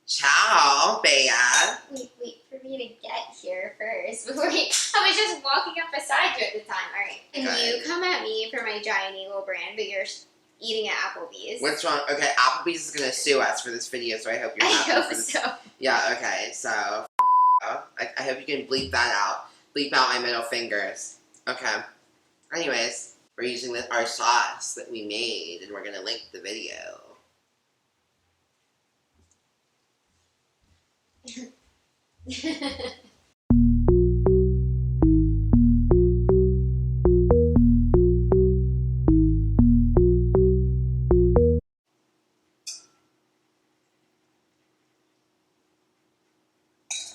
Ciao, Bea. Wait for me to get here first. I was just walking up beside you at the time. All right. And you come at me for my Giant Eagle brand, but you're eating at Applebee's. What's wrong? Okay, Applebee's is going to sue us for this video, so I hope you're happy. I hope for this. so. Yeah, okay, so I hope you can bleep that out. Bleep out my middle fingers. Okay. Anyways, we're using our sauce that we made, and we're going to link the video.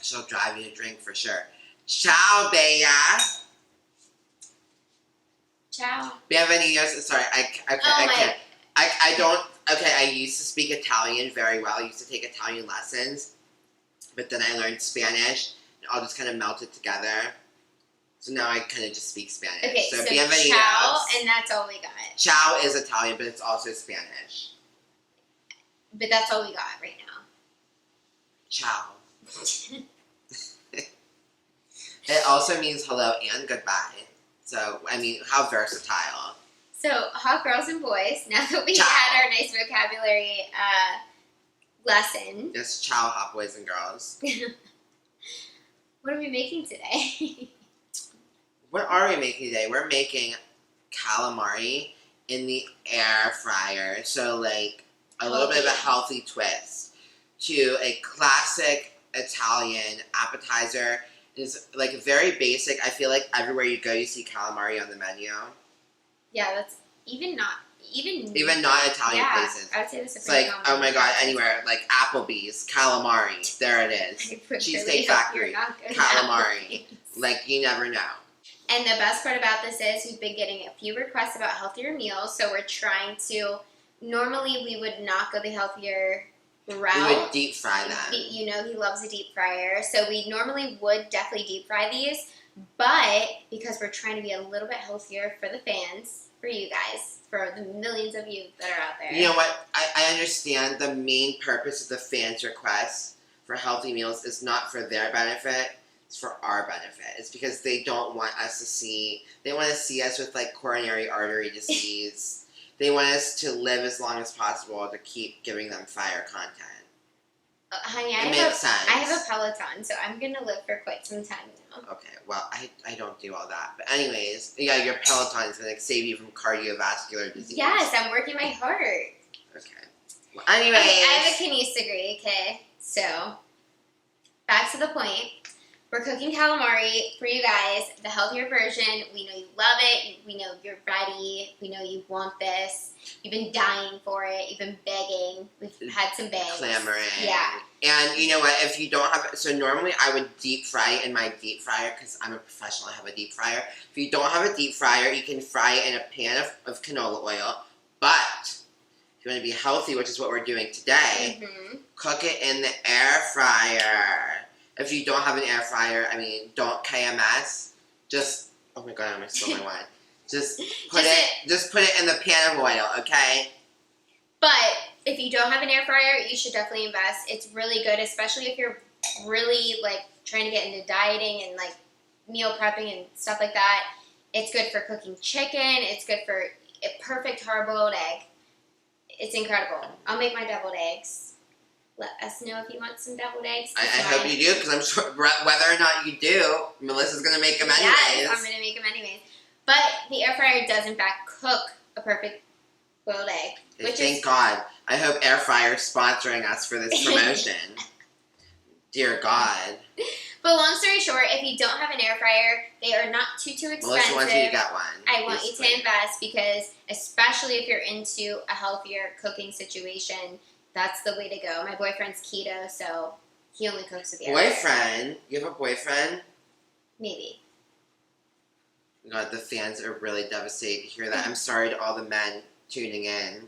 She'll drive you a drink for sure. Ciao, Bea. Ciao. Bienvenidos. Sorry, I can't. I don't. Okay, I used to speak Italian very well. I used to take Italian lessons, but then I learned Spanish, and all just kind of melted together. So now I kind of just speak Spanish. Okay, so bienvenidos. ciao, and that's all we got. Ciao is Italian, but it's also Spanish. But that's all we got right now. Ciao. It also means hello and goodbye. So, I mean, how versatile. So, hot girls and boys, now that we Ciao. had our nice vocabulary lesson. Yes, ciao, hot boys and girls. What are we making today? What are we making today? We're making calamari in the air fryer. So, like, a little bit of a healthy twist to a classic Italian appetizer. It's, like, very basic. I feel like everywhere you go, you see calamari on the menu. Yeah, that's even not Italian places. I would say this. It's like, oh my god, anywhere, like Applebee's, calamari, there it is. Cheesesteak Factory, calamari. Like, you never know. And the best part about this is we've been getting a few requests about healthier meals, so we're trying to, normally we would not go the healthier route. We would deep fry them. You know, he loves a deep fryer, so we normally would definitely deep fry these, but because we're trying to be a little bit healthier for the fans, for you guys, for the millions of you that are out there. You know what? I understand the main purpose of the fans' requests for healthy meals is not for their benefit, it's for our benefit. It's because they don't want us to see, they want to see us with like coronary artery disease. They want us to live as long as possible to keep giving them fire content. Honey, It makes sense. I have a Peloton, so I'm going to live for quite some time now. Okay, well, I don't do all that. But anyways, yeah, your Peloton is going to save you from cardiovascular disease. Yes, I'm working my heart. Okay. Well, anyways. Okay, I have a kinese degree, okay? So, back to the point. We're cooking calamari for you guys, the healthier version. We know you love it. We know you're ready. We know you want this. You've been dying for it. You've been begging. We've had some begs. Clamoring. Yeah. And you know what? If you don't have it, so normally I would deep fry it in my deep fryer because I'm a professional. I have a deep fryer. If you don't have a deep fryer, you can fry it in a pan of canola oil. But if you want to be healthy, which is what we're doing today, cook it in the air fryer. If you don't have an air fryer, I mean, don't KMS. Just, oh my god, I'm gonna spill my wine. Just put it in the pan of oil, okay? But if you don't have an air fryer, you should definitely invest. It's really good, especially if you're really like trying to get into dieting and like meal prepping and stuff like that. It's good for cooking chicken. It's good for a perfect hard-boiled egg. It's incredible. I'll make my deviled eggs. Let us know if you want some deviled eggs. I hope you do, because I'm sure whether or not you do, Melissa's going to make them anyways. Yes, I'm going to make them anyways. But the air fryer does, in fact, cook a perfect boiled egg. Thank God. I hope air fryer is sponsoring us for this promotion. Dear God. But long story short, if you don't have an air fryer, they are not too expensive. Melissa wants you to get one. I want you to invest because, especially if you're into a healthier cooking situation, that's the way to go. My boyfriend's keto, so he only cooks with the air fryer. Boyfriend? You have a boyfriend? Maybe. God, the fans are really devastated to hear that. I'm sorry to all the men tuning in.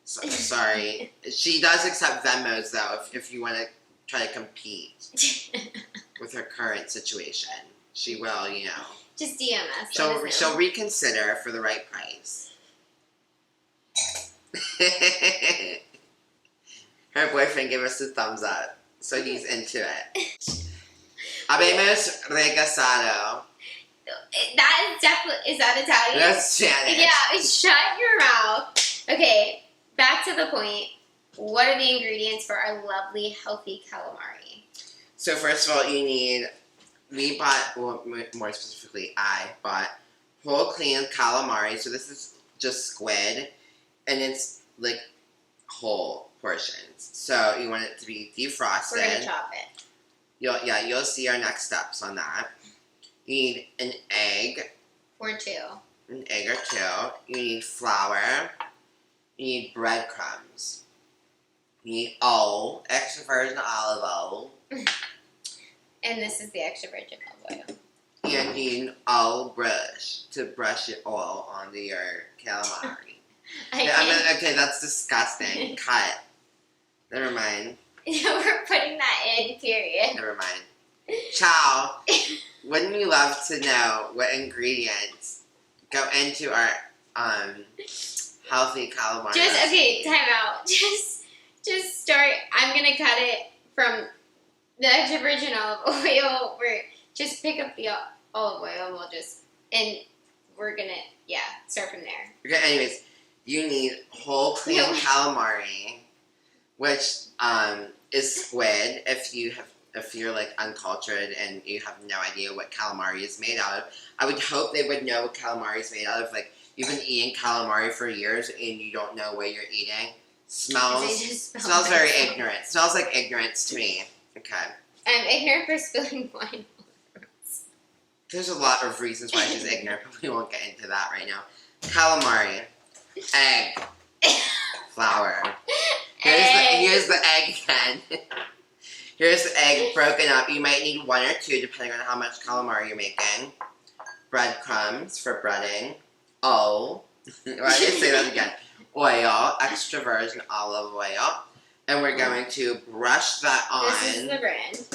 So, sorry. She does accept Venmos, though, if you want to try to compete with her current situation. She will, you know. Just DM us. She'll reconsider for the right price. Her boyfriend gave us a thumbs up, so he's into it. Habemos regresado. That is definitely, is that Italian? That's Spanish. Yeah, shut your mouth. Okay, back to the point. What are the ingredients for our lovely, healthy calamari? So first of all, you need, we bought, well, more specifically, I bought whole clean calamari. So this is just squid, and it's like whole portions. So you want it to be defrosted. We're gonna chop it. You'll see our next steps on that. You need an egg. Or two. An egg or two. You need flour. You need breadcrumbs. You need extra virgin olive oil. And this is the extra virgin olive oil. And you need an oil brush to brush your oil onto your calamari. Okay, that's disgusting. Cut. Never mind. We're putting that in, period. Never mind. Ciao. Wouldn't you love to know what ingredients go into our healthy calamari? Okay, time out. Just start. I'm gonna cut it from the extra virgin olive oil. Just pick up the olive oil and we're gonna start from there. Okay, anyways, you need whole clean calamari, which is squid. If you're like uncultured and you have no idea what calamari is made out of, I would hope they would know what calamari is made out of. Like, you've been eating calamari for years and you don't know what you're eating. Smells very ignorant. Smells like ignorance to me. Okay. I'm ignorant for spilling wine. There's a lot of reasons why she's ignorant, but we won't get into that right now. Calamari, egg, flour. Here's the egg again. Here's the egg broken up. You might need one or two depending on how much calamari you're making. Breadcrumbs for breading. Why did I say that again? Oil, extra virgin olive oil. And we're going to brush that on. This is the brand.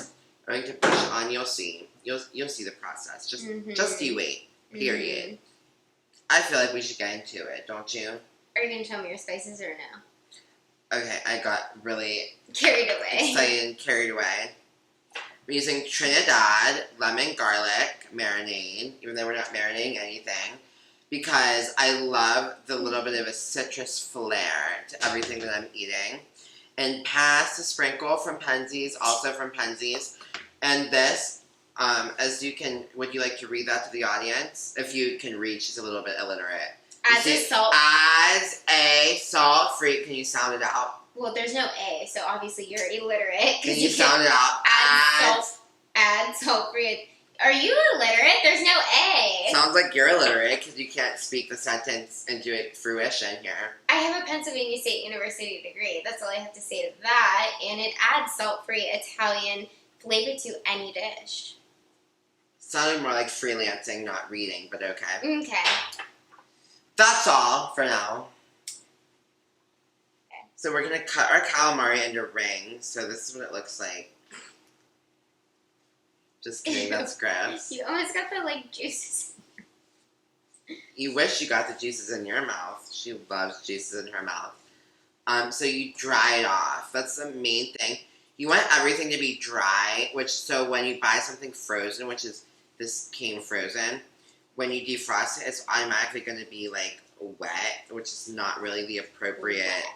We're going to brush it on. You'll see. You'll see the process. Just you wait. Period. Mm-hmm. I feel like we should get into it, don't you? Are you going to tell me your spices or no? Okay, I got really carried away. Excited and carried away. We're using Trinidad lemon garlic marinade, even though we're not marinating anything, because I love the little bit of a citrus flair to everything that I'm eating. And pass the sprinkle from PENZEY'S, also from PENZEY'S. And this, as you can, would you like to read that to the audience? If you can read, she's a little bit illiterate. As a salt-free, can you sound it out? Well, there's no A, so obviously you're illiterate. Can you sound it out? Add salt-free. Are you illiterate? There's no A. Sounds like you're illiterate because you can't speak the sentence into fruition here. I have a Pennsylvania State University degree. That's all I have to say to that. And it adds salt-free Italian flavor to any dish. Sounded more like freelancing, not reading, but okay. Okay. That's all for now. Okay. So we're going to cut our calamari into rings. So this is what it looks like. Just kidding, that's gross. You almost got the, juices. You wish you got the juices in your mouth. She loves juices in her mouth. So you dry it off. That's the main thing. You want everything to be dry, so when you buy something frozen, which is, this came frozen, when you defrost it, it's automatically going to be, wet, which is not really the appropriate,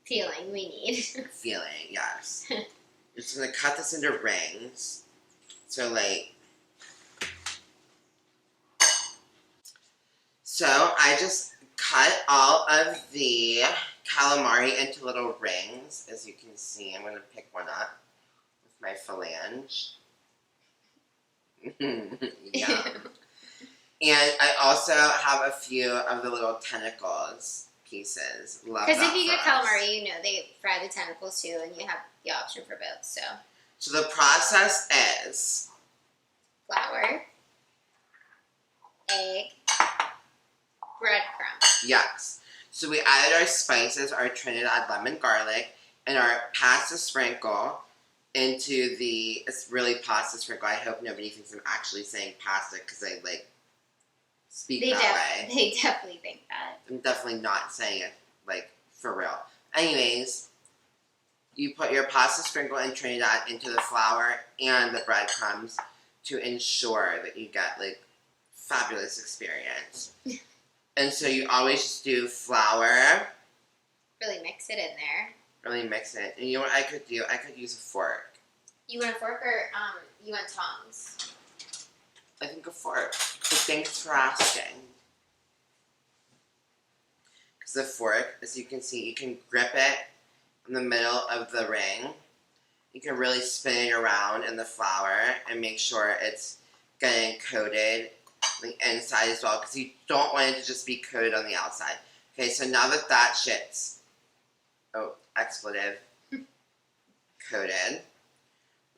feeling we need. Feeling, yes. You're just going to cut this into rings. So, so I just cut all of the calamari into little rings, as you can see. I'm going to pick one up with my phalange. Yeah. And I also have a few of the little tentacles pieces. Love that. Because if you get calamari, they fry the tentacles too, and you have the option for both. So the process is flour, egg, breadcrumbs. Yes. So we added our spices, our Trinidad lemon garlic, and our pasta sprinkle into it's really pasta sprinkle. I hope nobody thinks I'm actually saying pasta because I speak that way. They definitely think that. I'm definitely not saying it, like, for real. Anyways, you put your pasta sprinkle in Trinidad into the flour and the breadcrumbs to ensure that you get, like, fabulous experience. And so you always just do flour. Really mix it in there. Really mix it. And you know what I could do? I could use a fork. You want a fork or you want tongs? I think a fork. But thanks for asking. Because the fork, as you can see, you can grip it in the middle of the ring. You can really spin it around in the flour and make sure it's getting coated on the inside as well, because you don't want it to just be coated on the outside. Okay, so now that that shit's, oh, expletive, coated,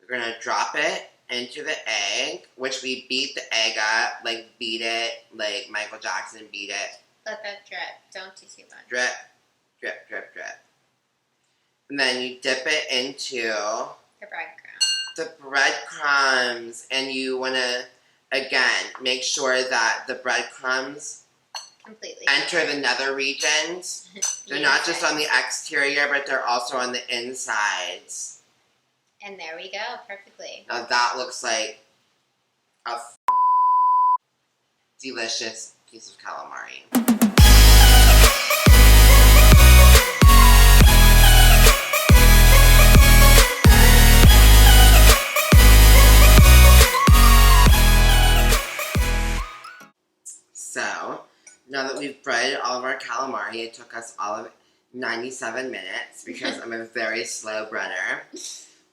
we're going to drop it into the egg, which we beat the egg up, like beat it, like Michael Jackson beat it. Let that drip. Don't do too much. Drip, drip, drip, drip. And then you dip it into The breadcrumb. the breadcrumbs, and you want to, again, make sure that the breadcrumbs Completely. enter the nether regions. They're not just on the exterior, but they're also on the insides. And there we go. Perfectly. Now that looks like a delicious piece of calamari. So, now that we've breaded all of our calamari, it took us all of 97 minutes because I'm a very slow breader.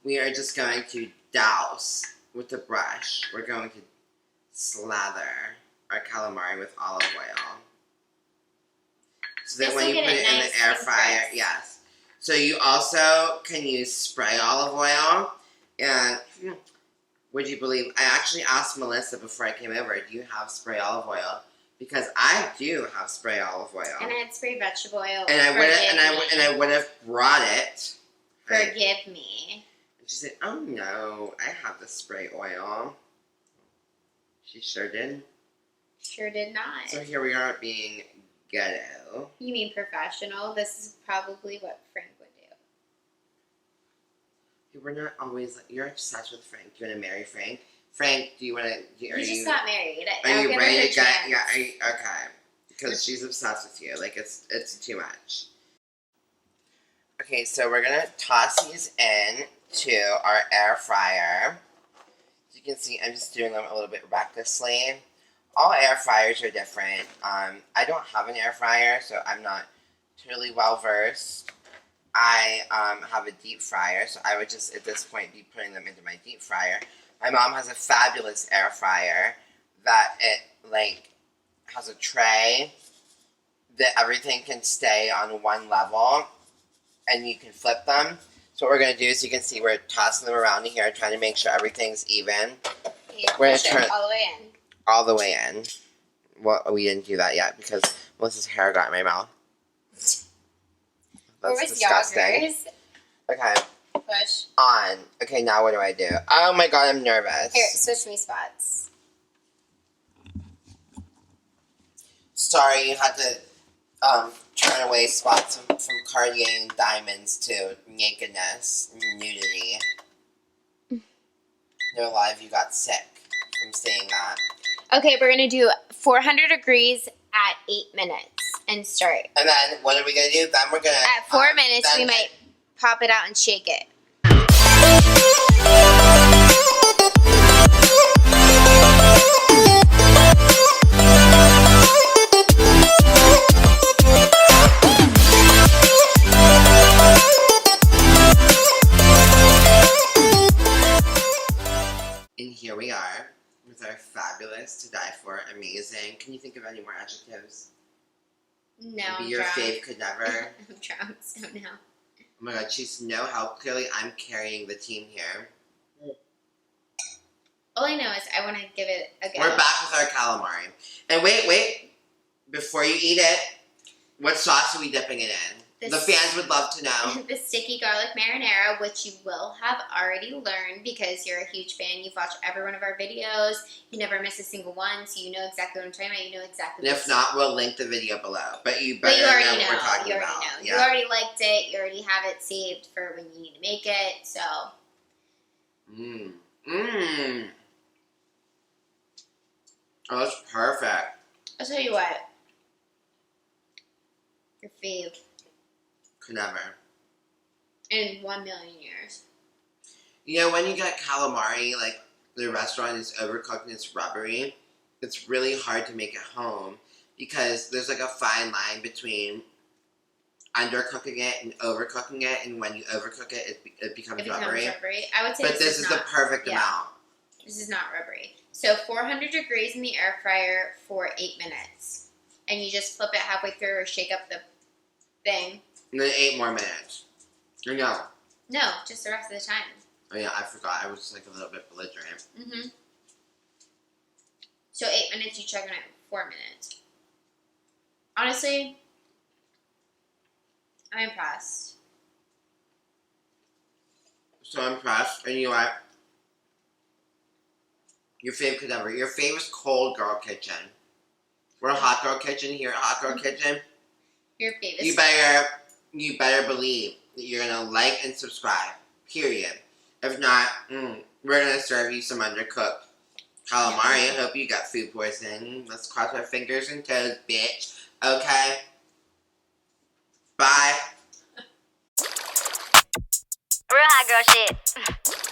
We are just going to douse with the brush. We're going to slather our calamari with olive oil. So that when you put it in the air fryer, yes. So you also can use spray olive oil. And would you believe, I actually asked Melissa before I came over, do you have spray olive oil? Because I do have spray olive oil. And I had spray vegetable oil. And I would have brought it. Forgive me. And she said, oh no, I have the spray oil. She sure did. Sure did not. So here we are being ghetto. You mean professional? This is probably what Frank would do. We're not always, you're obsessed with Frank. Do you want to marry Frank? Frank, do you want to, He just got married. Are you ready to get, yeah, okay. Because she's obsessed with you. Like, it's too much. Okay, so we're going to toss these in to our air fryer. As you can see, I'm just doing them a little bit recklessly. All air fryers are different. I don't have an air fryer, so I'm not totally well versed. I have a deep fryer, so I would just, at this point, be putting them into my deep fryer. My mom has a fabulous air fryer that it, like, has a tray that everything can stay on one level, and you can flip them. So what we're going to do is, you can see we're tossing them around here, trying to make sure everything's even. Yeah, we're going to turn all the way in. All the way in. Well, we didn't do that yet, because Melissa's hair got in my mouth. That's disgusting. Yoggers? Okay. Push. On. Okay, now what do I do? Oh my god, I'm nervous. Here, switch me spots. Sorry, you had to turn away spots from Cartier and diamonds to nakedness, nudity. I know a lot of you got sick from saying that. Okay, we're going to do 400 degrees at 8 minutes and start. And then, what are we going to do? Then we're going to... At 4 minutes, we might pop it out and shake it. And here we are with our fabulous, to die for, amazing. Can you think of any more adjectives? No, Maybe your fave could never. I'm drunk, so no. Oh my god, she's no help. Clearly, I'm carrying the team here. All I know is I want to give it a go. We're back with our calamari. And wait. Before you eat it, what sauce are we dipping it in? The fans would love to know. The sticky garlic marinara, which you will have already learned because you're a huge fan. You've watched every one of our videos. You never miss a single one, so you know exactly what I'm talking about. You know exactly. And if not, we'll link the video below. But you better know what we're talking about. You already liked it. You already have it saved for when you need to make it. So. Oh, that's perfect. I'll tell you what. Your fave. Could never. In 1,000,000 years. You know, when you get calamari, like, the restaurant is overcooked and it's rubbery, it's really hard to make at home because there's, like, a fine line between undercooking it and overcooking it, and when you overcook it, it becomes rubbery. I would say but this is the perfect amount. This is not rubbery. So 400 degrees in the air fryer for 8 minutes. And you just flip it halfway through or shake up the thing. And then 8 more minutes. Or no. No, just the rest of the time. Oh yeah, I forgot. I was like a little bit belligerent. So 8 minutes, you check on it 4 minutes. Honestly, I'm impressed. So impressed. And you know what? Your fave could never. Your fave is Cold Girl Kitchen. We're a Hot Girl Kitchen here at Hot Girl Kitchen. Your fave is... You better believe that you're going to like and subscribe. Period. If not, we're going to serve you some undercooked calamari. I hope you got food poisoning. Let's cross our fingers and toes, bitch. Okay? Bye. Real hot girl shit.